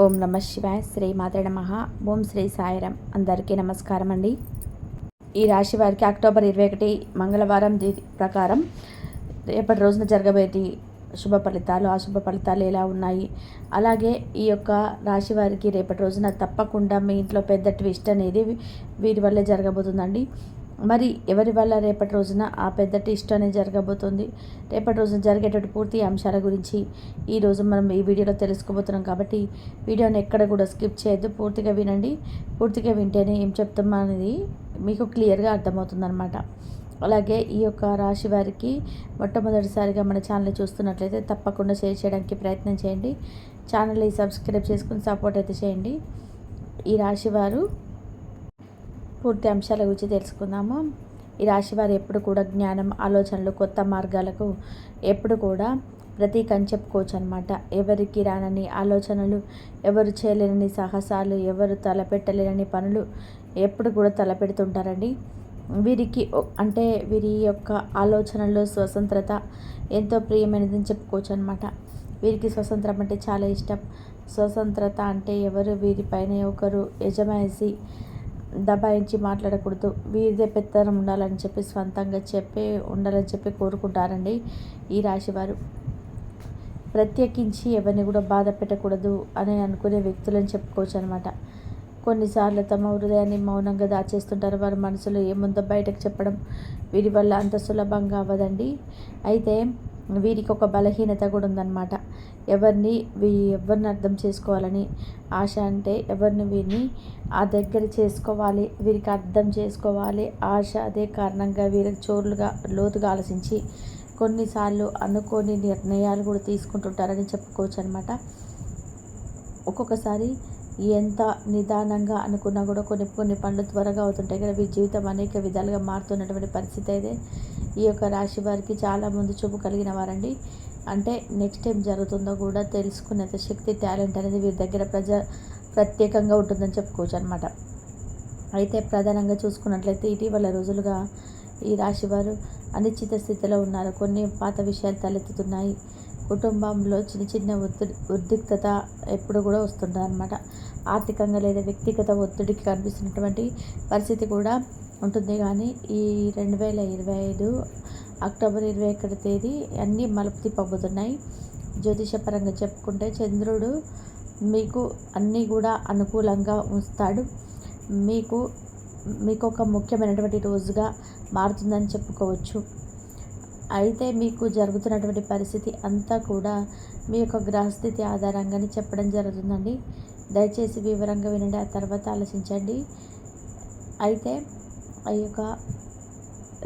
ఓం నమ శివాయ. శ్రీ మాత్రే నమః. ఓం శ్రీ సాయిరాం. అందరికీ నమస్కారం అండి. ఈ రాశి వారికి అక్టోబర్ 21 మంగళవారం ప్రకారం రేపటి రోజున జరగబోయేటి శుభ ఫలితాలు, అశుభ ఫలితాలు ఎలా ఉన్నాయి, అలాగే ఈ యొక్క రాశి వారికి రేపటి రోజున తప్పకుండా మీ ఇంట్లో పెద్ద ట్విస్ట్ అనేది వీరి వల్లే జరగబోతుందండి. మరి ఎవరి వల్ల రేపటి రోజున ఆ పెద్ద ట్విస్ట్ అనేది జరగబోతుంది, రేపటి రోజున జరిగేటువంటి పూర్తి అంశాల గురించి ఈరోజు మనం ఈ వీడియోలో తెలుసుకోబోతున్నాం. కాబట్టి వీడియోని ఎక్కడ కూడా స్కిప్ చేయొద్దు, పూర్తిగా వినండి. పూర్తిగా వింటేనే ఏం చెప్తాం అనేది మీకు క్లియర్గా అర్థమవుతుందన్నమాట. అలాగే ఈ యొక్క రాశి వారికి మొట్టమొదటిసారిగా మన ఛానల్ చూస్తున్నట్లయితే తప్పకుండా షేర్ చేయడానికి ప్రయత్నం చేయండి. ఛానల్ని సబ్స్క్రైబ్ చేసుకుని సపోర్ట్ అయితే చేయండి. ఈ రాశి వారు పూర్తి అంశాల గురించి తెలుసుకుందాము. ఈ రాశి వారు ఎప్పుడు కూడా జ్ఞానం, ఆలోచనలు, కొత్త మార్గాలకు ఎప్పుడు కూడా ప్రతీక అని చెప్పుకోవచ్చు అనమాట. ఎవరికి రానని ఆలోచనలు, ఎవరు చేయలేని సాహసాలు, ఎవరు తలపెట్టలేని పనులు ఎప్పుడు కూడా తలపెడుతుంటారండి. వీరికి అంటే వీరి యొక్క ఆలోచనల్లో స్వతంత్రత ఎంతో ప్రియమైనదని చెప్పుకోవచ్చు అనమాట. వీరికి స్వతంత్రం అంటే చాలా ఇష్టం. స్వతంత్రత అంటే ఎవరు వీరిపైన ఒకరు యజమాయిసి దబాయించి మాట్లాడకూడదు, వీరిదే పెత్తనం ఉండాలని చెప్పి స్వంతంగా ఉండాలని చెప్పి కోరుకుంటారండి ఈ రాశివారు. ప్రత్యేకించి ఎవరిని కూడా బాధ పెట్టకూడదు అని అనుకునే వ్యక్తులని చెప్పుకోవచ్చు అనమాట. కొన్నిసార్లు తమ హృదయాన్ని మౌనంగా దాచేస్తుంటారు. వారి మనసులో ఏముందో బయటకు చెప్పడం వీరి వల్ల అంత సులభంగా అవ్వదండి. అయితే వీరికి ఒక బలహీనత కూడా ఉందన్నమాట. ఎవరిని అర్థం చేసుకోవాలని ఆశ, అంటే ఎవరిని వీరిని ఆ దగ్గర చేసుకోవాలి, వీరికి అర్థం చేసుకోవాలి ఆశ. అదే కారణంగా వీరికి లోతుగా ఆలోచించి కొన్నిసార్లు అనుకోని నిర్ణయాలు కూడా తీసుకుంటుంటారని చెప్పుకోవచ్చు అనమాట. ఒక్కొక్కసారి ఎంత నిదానంగా అనుకున్నా కూడా కొన్ని పనులు త్వరగా అవుతుంటాయి కదా. వీరి జీవితం అనేక విధాలుగా మారుతున్నటువంటి పరిస్థితి అయితే ఈ యొక్క రాశి వారికి చాలా ముందు చూపు కలిగిన వారండి. అంటే నెక్స్ట్ టైం జరుగుతుందో కూడా తెలుసుకునేంత శక్తి, టాలెంట్ అనేది వీరి దగ్గర ప్రత్యేకంగా ఉంటుందని చెప్పుకోవచ్చు అనమాట. అయితే ప్రధానంగా చూసుకున్నట్లయితే ఇటీవల రోజులుగా ఈ రాశివారు అనిశ్చిత స్థితిలో ఉన్నారు. కొన్ని పాత విషయాలు తలెత్తుతున్నాయి. కుటుంబంలో చిన్న ఉద్రిక్తత ఎప్పుడు కూడా వస్తుంటుంది అనమాట. ఆర్థికంగా లేదా వ్యక్తిగత ఒత్తిడికి కనిపిస్తున్నటువంటి పరిస్థితి కూడా ఉంటుంది. కానీ ఈ 2025 అక్టోబర్ 21 తేదీ అన్నీ మలుపు తిప్పబోతున్నాయి. జ్యోతిషపరంగా చెప్పుకుంటే చంద్రుడు మీకు అన్నీ కూడా అనుకూలంగా ఉంచుతాడు. మీకు ఒక ముఖ్యమైనటువంటి రోజుగా మారుతుందని చెప్పుకోవచ్చు. అయితే మీకు జరుగుతున్నటువంటి పరిస్థితి అంతా కూడా మీ యొక్క గ్రహస్థితి ఆధారంగానే చెప్పడం జరుగుతుందండి. దయచేసి వివరంగా వినండి, ఆ తర్వాత ఆలోచించండి. అయితే ఆ యొక్క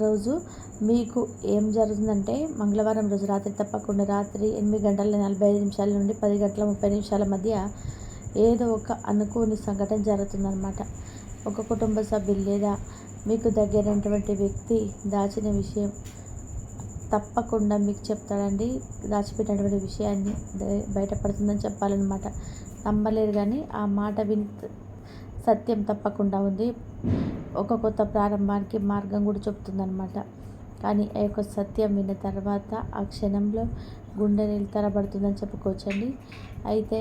రోజు మీకు ఏం జరుగుతుందంటే మంగళవారం రోజు రాత్రి తప్పకుండా రాత్రి 8:45 నుండి 10:30 మధ్య ఏదో ఒక అనుకోని సంఘటన జరుగుతుందన్నమాట. ఒక కుటుంబ సభ్యులు లేదా మీకు దగ్గరైనటువంటి వ్యక్తి దాచిన విషయం తప్పకుండా మీకు చెప్తాడండి. దాచిపెట్టినటువంటి విషయాన్ని బయటపడుతుందని చెప్పాలన్నమాట. నమ్మలేరు కానీ ఆ మాట సత్యం తప్పకుండా ఉంది. ఒక కొత్త ప్రారంభానికి మార్గం కూడా చెప్తుందన్నమాట. కానీ ఆ యొక్క సత్యం విన్న తర్వాత ఆ క్షణంలో గుండె తరబడుతుందని చెప్పుకోవచ్చండి. అయితే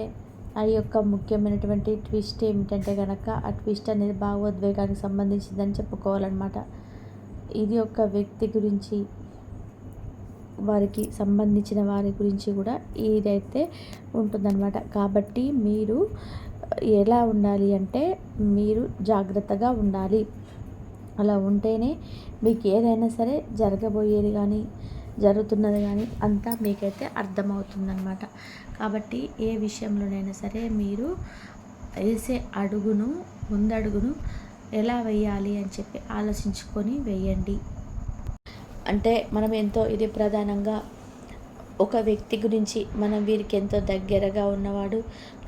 ఆ యొక్క ముఖ్యమైనటువంటి ట్విస్ట్ ఏమిటంటే కనుక ఆ ట్విస్ట్ అనేది భావోద్వేగానికి సంబంధించిందని చెప్పుకోవాలన్నమాట. ఇది ఒక వ్యక్తి గురించి, వారికి సంబంధించిన వారి గురించి కూడా ఇదైతే ఉంటుందన్నమాట. కాబట్టి మీరు ఎలా ఉండాలి అంటే మీరు జాగ్రత్తగా ఉండాలి. అలా ఉంటేనే మీకు ఏదైనా సరే జరగబోయేది కానీ జరుగుతున్నది కానీ అంతా మీకైతే అర్థమవుతుందన్నమాట. కాబట్టి ఏ విషయంలోనైనా సరే మీరు వేసే ముందడుగును ఎలా వేయాలి అని చెప్పి ఆలోచించుకొని వేయండి. అంటే మనం ఇది ప్రధానంగా ఒక వ్యక్తి గురించి, మనం వీరికి ఎంతో దగ్గరగా ఉన్నవాడు,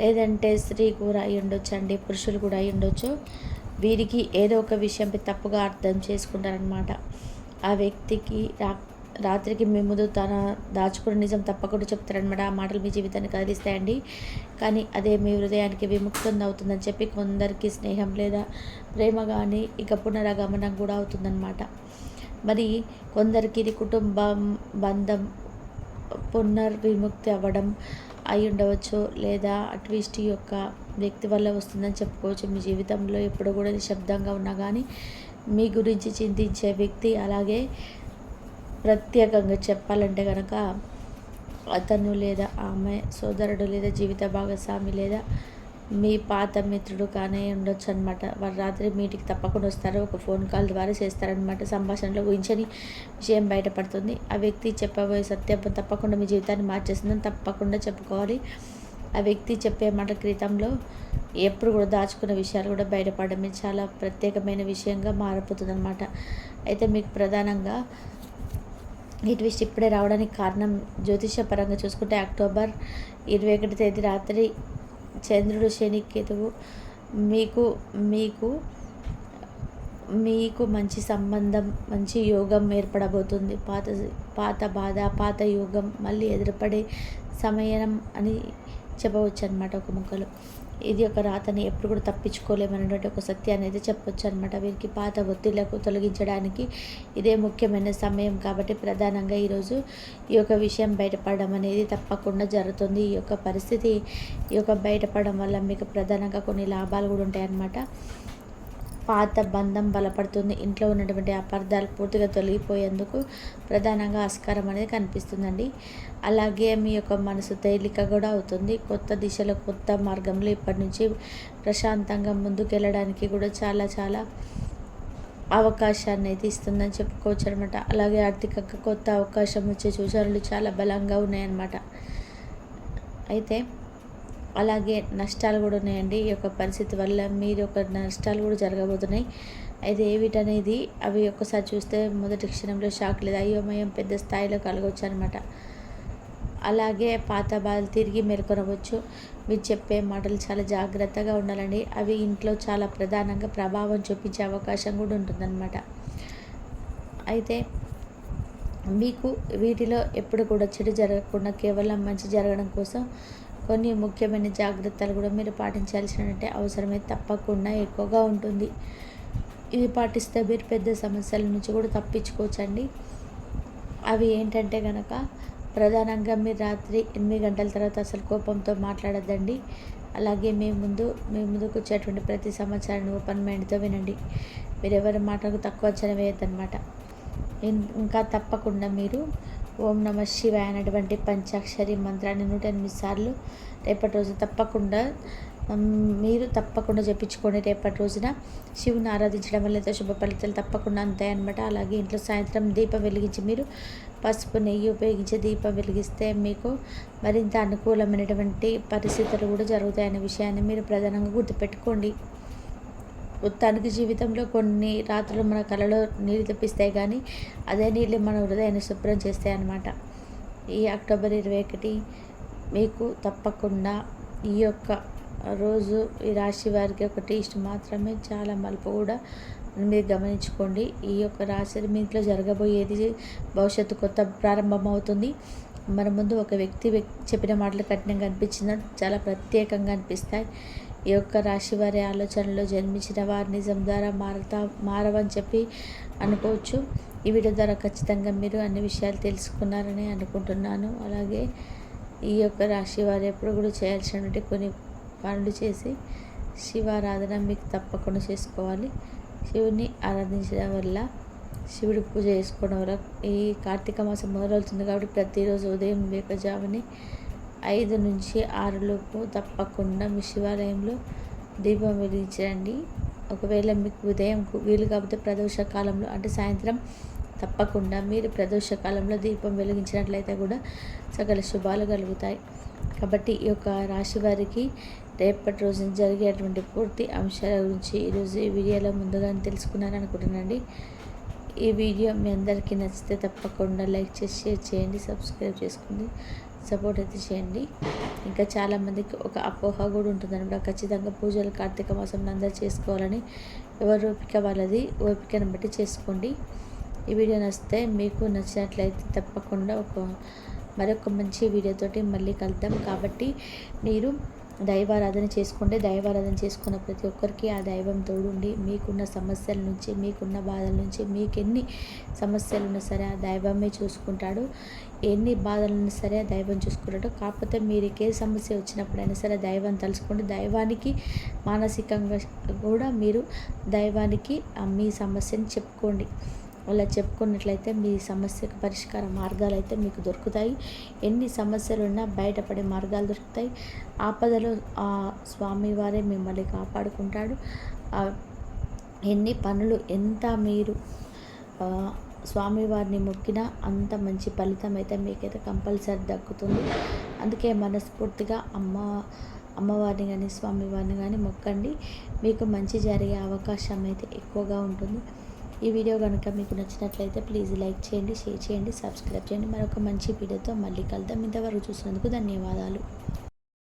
లేదంటే స్త్రీ కూడా అయి ఉండొచ్చు అండి, పురుషులు కూడా అయి ఉండొచ్చు. వీరికి ఏదో ఒక విషయంపై తప్పుగా అర్థం చేసుకుంటారనమాట. ఆ వ్యక్తికి రాత్రికి మీ ముందు తన దాచుకున్న నిజం తప్పకుండా చెప్తారనమాట. ఆ మాటలు మీ జీవితాన్ని కదిలిస్తాయండి. కానీ అదే మీ హృదయానికి విముక్తం అవుతుందని చెప్పి కొందరికి స్నేహం లేదా ప్రేమ కానీ ఇక పునరాగమనం కూడా అవుతుందన్నమాట. మరి కొందరికి ఇది కుటుంబం, బంధం పునర్విముక్తి అవ్వడం అయి ఉండవచ్చు, లేదా ట్విస్ట్ యొక్క వ్యక్తి వల్ల వస్తుందని చెప్పుకోవచ్చు. మీ జీవితంలో ఎప్పుడు కూడా నిశ్శబ్దంగా ఉన్నా కానీ మీ గురించి చింతించే వ్యక్తి, అలాగే ప్రత్యేకంగా చెప్పాలంటే కనుక అతను లేదా ఆమె సోదరుడు లేదా జీవిత భాగస్వామి లేదా మీ పాత మిత్రుడు కానీ ఉండొచ్చు అనమాట. వారు రాత్రి మీటింగ్ తప్పకుండా వస్తారు, ఒక ఫోన్ కాల్ ద్వారా చేస్తారనమాట. సంభాషణలో ఊహించని విషయం బయటపడుతుంది. ఆ వ్యక్తి చెప్పబోయే సత్యం తప్పకుండా మీ జీవితాన్ని మార్చేస్తుందని తప్పకుండా చెప్పుకోవాలి. ఆ వ్యక్తి చెప్పే మాట క్రితంలో ఎప్పుడు కూడా దాచుకున్న విషయాలు కూడా బయటపడడం చాలా ప్రత్యేకమైన విషయంగా మారిపోతుంది అనమాట. అయితే మీకు ప్రధానంగా ఈ ట్విస్ట్ ఇప్పుడే రావడానికి కారణం జ్యోతిషపరంగా చూసుకుంటే అక్టోబర్ 21 తేదీ రాత్రి చంద్రుడు, శని, కేతువు మీకు మీకు మీకు మంచి సంబంధం, మంచి యోగం ఏర్పడబోతుంది. పాత బాధ, పాత యోగం మళ్ళీ ఎదురుపడే సమయం అని చెప్పవచ్చు అనమాట. ఒక ముక్కలో ఇది ఒక రాతని ఎప్పుడు కూడా తప్పించుకోలేమనేటువంటి ఒక సత్యాన్ని అయితే చెప్పొచ్చు అనమాట. వీరికి పాత ఒత్తిళ్లకు తొలగించడానికి ఇదే ముఖ్యమైన సమయం కాబట్టి ప్రధానంగా ఈరోజు ఈ యొక్క విషయం బయటపడడం అనేది తప్పకుండా జరుగుతుంది. ఈ యొక్క పరిస్థితి, ఈ యొక్క బయటపడడం వల్ల మీకు ప్రధానంగా కొన్ని లాభాలు కూడా ఉంటాయన్నమాట. పాత బంధం బలపడుతుంది. ఇంట్లో ఉన్నటువంటి అపార్థాలు పూర్తిగా తొలగిపోయేందుకు ప్రధానంగా ఆస్కారం అనేది కనిపిస్తుందండి. అలాగే మీ యొక్క మనసు తేలిక కూడా అవుతుంది. కొత్త దిశలో, కొత్త మార్గంలో ఇప్పటి నుంచి ప్రశాంతంగా ముందుకెళ్ళడానికి కూడా చాలా చాలా అవకాశాన్ని అయితే ఇస్తుందని చెప్పుకోవచ్చు అనమాట. అలాగే ఆర్థికంగా కొత్త అవకాశం వచ్చే సూచనలు చాలా బలంగా ఉన్నాయన్నమాట. అయితే అలాగే నష్టాలు కూడా ఉన్నాయండి. ఈ యొక్క పరిస్థితి వల్ల మీరు ఒక నష్టాలు కూడా జరగబోతున్నాయి. అయితే ఏమిటనేది అవి ఒక్కసారి చూస్తే మొదటి క్షణంలో షాక్ లేదా అయోమయం పెద్ద స్థాయిలో కలగవచ్చు అనమాట. అలాగే పాత బాధలు తిరిగి మేల్కొనవచ్చు. మీరు చెప్పే మాటలు చాలా జాగ్రత్తగా ఉండాలండి. అవి ఇంట్లో చాలా ప్రధానంగా ప్రభావం చూపించే అవకాశం కూడా ఉంటుందన్నమాట. అయితే మీకు వీటిలో ఎప్పుడు కూడా చెడు జరగకుండా కేవలం మంచి జరగడం కోసం కొన్ని ముఖ్యమైన జాగ్రత్తలు కూడా మీరు పాటించాల్సినట్టే అవసరమైతే తప్పకుండా ఎక్కువగా ఉంటుంది. ఇది పాటిస్తే మీరు పెద్ద సమస్యల నుంచి కూడా తప్పించుకోవచ్చండి. అవి ఏంటంటే కనుక ప్రధానంగా మీరు రాత్రి 8 గంటల తర్వాత అసలు కోపంతో మాట్లాడద్దండి. అలాగే మీ ముందుకు వచ్చేటువంటి ప్రతి సమాచారాన్ని ఓపెన్ మైండ్తో వినండి. మీరు ఎవరి మాటకు తక్కువ అంచనా వేయద్దనమాట. ఇంకా తప్పకుండా మీరు ఓం నమ శివాయ అనేటువంటి పంచాక్షరి మంత్రాన్ని 108 సార్లు రేపటి రోజు తప్పకుండా మీరు చెప్పించుకోండి. రేపటి రోజున శివుని ఆరాధించడం వల్ల అయితే శుభ ఫలితాలు తప్పకుండా ఉంటాయన్నమాట. అలాగే ఇంట్లో సాయంత్రం దీపం వెలిగించి మీరు పసుపు, నెయ్యి ఉపయోగించి దీపం వెలిగిస్తే మీకు మరింత అనుకూలమైనటువంటి పరిస్థితులు కూడా జరుగుతాయనే విషయాన్ని మీరు ప్రధానంగా గుర్తుపెట్టుకోండి. మొత్తానికి జీవితంలో కొన్ని రాత్రులు మన కళలో నీళ్ళు తెప్పిస్తాయి, కానీ అదే నీళ్ళు మన హృదయాన్ని శుభ్రం చేస్తాయి అన్నమాట. ఈ అక్టోబర్ 21 మీకు తప్పకుండా ఈ యొక్క రోజు ఈ రాశి వారికి ఒక టేస్ట్ మాత్రమే, చాలా మలుపు కూడా మీరు గమనించుకోండి. ఈ యొక్క రాశి మీ ఇంట్లో జరగబోయేది భవిష్యత్తు కొత్త ప్రారంభం అవుతుంది. మన ముందు ఒక వ్యక్తి చెప్పిన మాటలు కఠినంగా అనిపించిన చాలా ప్రత్యేకంగా అనిపిస్తాయి. ఈ యొక్క రాశి వారి ఆలోచనలో జన్మించిన వారు నిజం ద్వారా మారవని చెప్పి అనుకోవచ్చు. ఈ వీడియో ద్వారా ఖచ్చితంగా మీరు అన్ని విషయాలు తెలుసుకున్నారని అనుకుంటున్నాను. అలాగే ఈ యొక్క రాశి వారు ఎప్పుడు కూడా చేయాల్సినటువంటి కొన్ని పనులు చేసి శివారాధన మీకు తప్పకుండా చేసుకోవాలి. శివుని ఆరాధించడం వల్ల, శివుడి పూజ చేసుకోవడం వల్ల ఈ కార్తీక మాసం మొదలవుతుంది కాబట్టి ప్రతిరోజు ఉదయం వేకజాముని 5 నుంచి 6 లోపు తప్పకుండా మీ శివాలయంలో దీపం వెలిగించండి. ఒకవేళ మీకు ఉదయం వీలు కాకపోతే ప్రదోష కాలంలో అంటే సాయంత్రం తప్పకుండా మీరు ప్రదోష కాలంలో దీపం వెలిగించినట్లయితే కూడా సకల శుభాలు కలుగుతాయి. కాబట్టి ఈ యొక్క రాశి వారికి రేపటి రోజున జరిగేటువంటి పూర్తి అంశాల గురించి ఈరోజు ఈ వీడియోలో ముందుగానే తెలుసుకున్నాను అనుకుంటున్నానండి. ఈ వీడియో మీ అందరికీ నచ్చితే తప్పకుండా లైక్ చేసి షేర్ చేయండి, సబ్స్క్రైబ్ చేసుకుని సపోర్ట్ అయితే చేయండి. ఇంకా చాలామందికి ఒక అపోహ కూడా ఉంటుందన్నమాట. ఖచ్చితంగా పూజలు కార్తీక మాసంలో అందరూ చేసుకోవాలని. ఎవరు ఓపిక వాళ్ళది, ఓపికను బట్టి చేసుకోండి. ఈ వీడియో నచ్చితే మీకు నచ్చినట్లయితే తప్పకుండా మరొక మంచి వీడియోతోటి మళ్ళీ కలుద్దాం. కాబట్టి మీరు దైవారాధన చేసుకోండి. దైవారాధన చేసుకున్న ప్రతి ఒక్కరికి ఆ దైవం తోడుండి మీకున్న సమస్యల నుంచి, మీకున్న బాధల నుంచి, మీకెన్ని సమస్యలున్నా సరే ఆ దైవమే చూసుకుంటాడు. ఎన్ని బాధలున్నా సరే ఆ దైవం చూసుకుంటాడు. కాకపోతే మీరుకే సమస్య వచ్చినప్పుడైనా సరే దైవం తలుచుకోండి. దైవానికి మానసికంగా కూడా మీరు దైవానికి మీ సమస్యని చెప్పుకోండి. అలా చెప్పుకున్నట్లయితే మీ సమస్యకు పరిష్కార మార్గాలు అయితే మీకు దొరుకుతాయి. ఎన్ని సమస్యలున్నా బయటపడే మార్గాలు దొరుకుతాయి. ఆపదలో ఆ స్వామివారే మిమ్మల్ని కాపాడుకుంటాడు. ఎన్ని పనులు ఎంత మీరు స్వామివారిని మొక్కినా అంత మంచి ఫలితం అయితే మీకైతే కంపల్సరీ దక్కుతుంది. అందుకే మనస్ఫూర్తిగా అమ్మవారిని కానీ స్వామివారిని కానీ మొక్కండి. మీకు మంచి జరిగే అవకాశం అయితే ఎక్కువగా ఉంటుంది. ఈ వీడియో కనుక మీకు నచ్చినట్లయితే ప్లీజ్ లైక్ చేయండి, షేర్ చేయండి, సబ్స్క్రైబ్ చేయండి. మరొక మంచి వీడియోతో మళ్ళీ కలుద్దాం. ఇంతవరకు చూసినందుకు ధన్యవాదాలు.